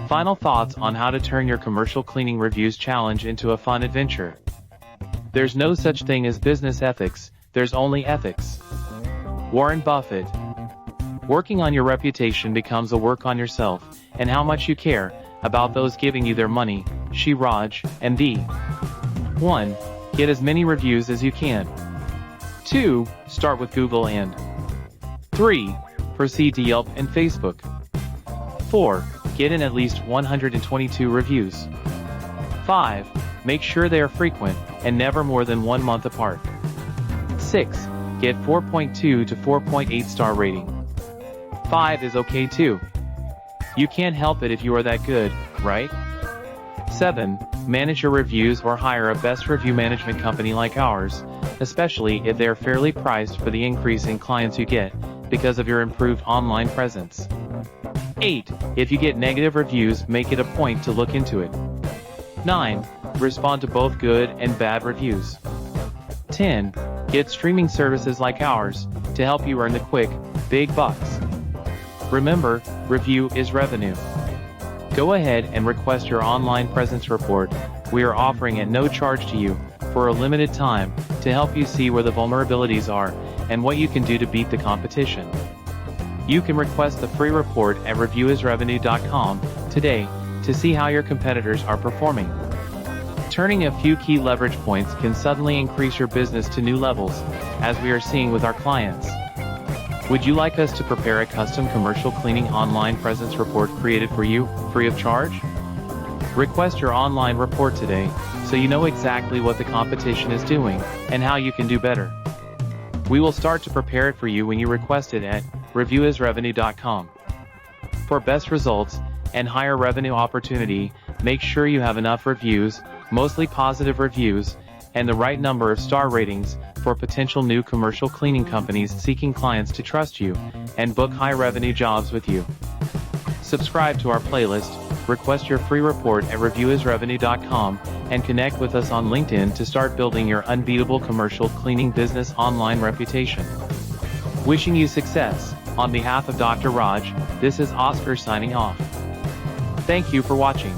Final thoughts on how to turn your commercial cleaning reviews challenge into a fun adventure. There's no such thing as business ethics, there's only ethics. Warren Buffett. Working on your reputation becomes a work on yourself, and how much you care about those giving you their money. She Raj, MD. 1. Get as many reviews as you can. 2. Start with Google and 3. Proceed to Yelp and Facebook. 4. Get in at least 122 reviews. 5. Make sure they are frequent, and never more than 1 month apart. 6. Get 4.2 to 4.8 star rating. 5 is okay too. You can't help it if you are that good, right? 7. Manage your reviews or hire a best review management company like ours, especially if they are fairly priced for the increase in clients you get because of your improved online presence. 8. If you get negative reviews, make it a point to look into it. 9. Respond to both good and bad reviews. 10. Get streaming services like ours to help you earn the quick, big bucks. Remember, review is revenue. Go ahead and request your online presence report. We are offering at no charge to you for a limited time to help you see where the vulnerabilities are and what you can do to beat the competition. You can request the free report at reviewisrevenue.com today to see how your competitors are performing. Turning a few key leverage points can suddenly increase your business to new levels, as we are seeing with our clients. Would you like us to prepare a custom commercial cleaning online presence report created for you, free of charge? Request your online report today, so you know exactly what the competition is doing, and how you can do better. We will start to prepare it for you when you request it at reviewisrevenue.com. For best results, and higher revenue opportunity, make sure you have enough reviews, mostly positive reviews, and the right number of star ratings, for potential new commercial cleaning companies seeking clients to trust you, and book high revenue jobs with you. Subscribe to our playlist, request your free report at reviewisrevenue.com, and connect with us on LinkedIn to start building your unbeatable commercial cleaning business online reputation. Wishing you success. On behalf of Dr. Raj, this is Oscar signing off. Thank you for watching.